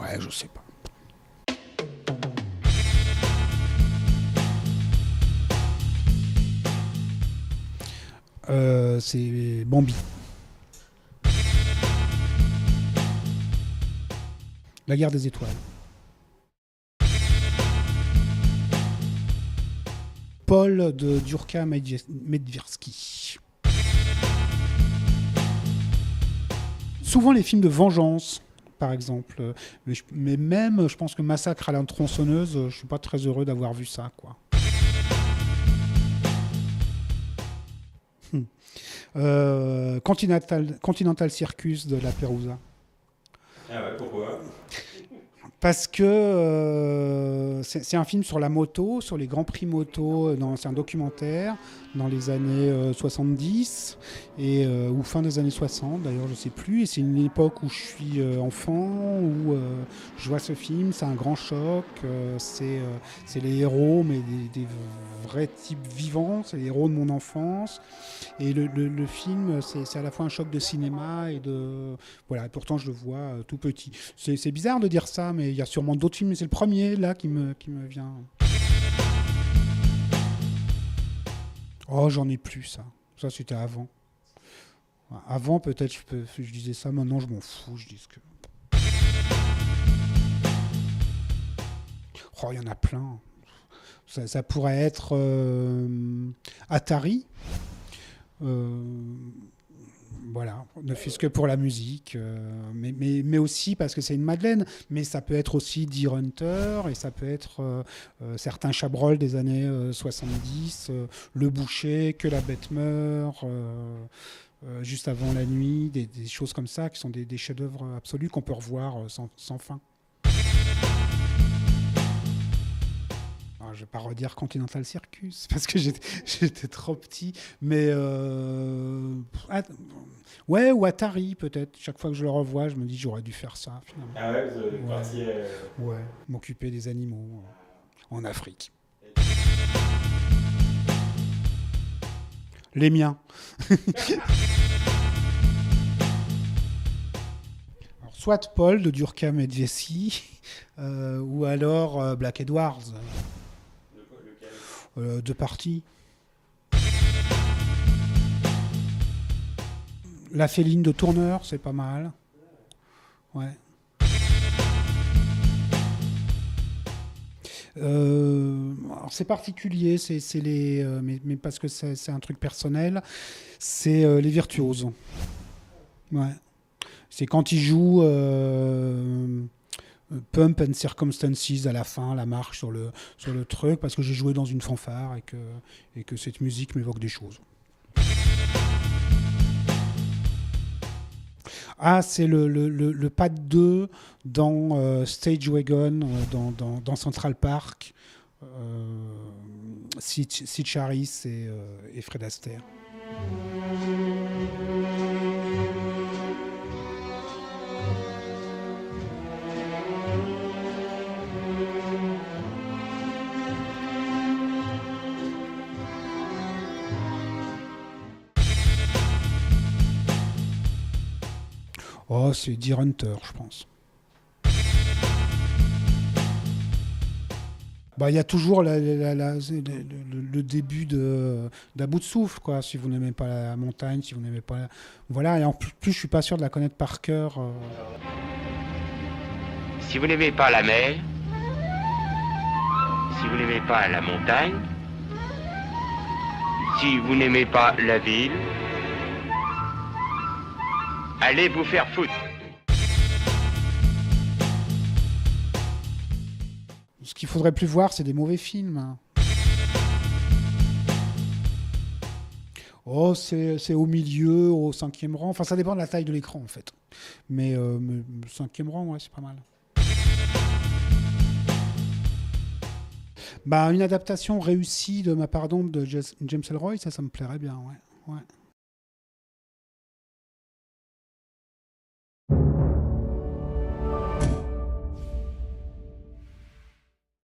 Ouais, je sais pas. C'est Bambi. La guerre des étoiles. Paul de Durka Medversky. Souvent les films de vengeance, par exemple. Mais même, je pense que Massacre à la tronçonneuse, je suis pas très heureux d'avoir vu ça, quoi. Continental Circus de La Perouse. Ah ouais, pourquoi ? Parce que c'est un film sur la moto, sur les grands prix moto, c'est un documentaire dans les années 70 ou fin des années 60 d'ailleurs, je ne sais plus. Et c'est une époque où je suis enfant, où je vois ce film, c'est un grand choc. C'est les héros, mais des vrais types vivants, c'est les héros de mon enfance. Et le film, c'est à la fois un choc de cinéma et de... Voilà, et pourtant je le vois tout petit. C'est bizarre de dire ça, mais il y a sûrement d'autres films, mais c'est le premier là qui me vient. Oh, j'en ai plus ça. Ça c'était avant. Avant peut-être je disais ça, maintenant je m'en fous, je dis ce que... Oh, il y en a plein. Ça pourrait être Atari. Voilà, ne fût-ce que pour la musique, mais aussi parce que c'est une madeleine, mais ça peut être aussi Deer Hunter, et ça peut être certains Chabrol des années 70, Le Boucher, Que la bête meurt, Juste avant la nuit, des choses comme ça qui sont des chefs-d'œuvre absolus qu'on peut revoir sans fin. Alors, je ne vais pas redire Continental Circus parce que j'étais trop petit, mais ouais, ou Atari peut-être. Chaque fois que je le revois, je me dis j'aurais dû faire ça finalement. Ah ouais, vous êtes parti... Ouais, m'occuper des animaux en Afrique. Les miens. Alors, soit Paul de Durka Medversky, ou alors Black Edwards. Deux parties. La Féline de Tourneur, c'est pas mal. Ouais. Alors c'est particulier, c'est les, mais parce que c'est un truc personnel, c'est les virtuoses. Ouais. C'est quand ils jouent Pump and Circumstances à la fin, la marche sur le truc, parce que j'ai joué dans une fanfare et que cette musique m'évoque des choses. Ah, c'est le pad 2 dans Stage Wagon, dans Central Park, Sitch Harris et Fred Astaire. Oh, c'est Deer Hunter, je pense. Bah, il y a toujours le début d'À bout de souffle, quoi. Si vous n'aimez pas la montagne, si vous n'aimez pas... Voilà, et en plus, je suis pas sûr de la connaître par cœur. Si vous n'aimez pas la mer, si vous n'aimez pas la montagne, si vous n'aimez pas la ville, allez vous faire foutre. Ce qu'il faudrait plus voir, c'est des mauvais films. Oh, c'est au milieu, au 5e rang. Enfin, ça dépend de la taille de l'écran, en fait. Mais 5e rang, ouais, c'est pas mal. Bah, une adaptation réussie de ma part d'ombre de James Ellroy, ça me plairait bien, ouais.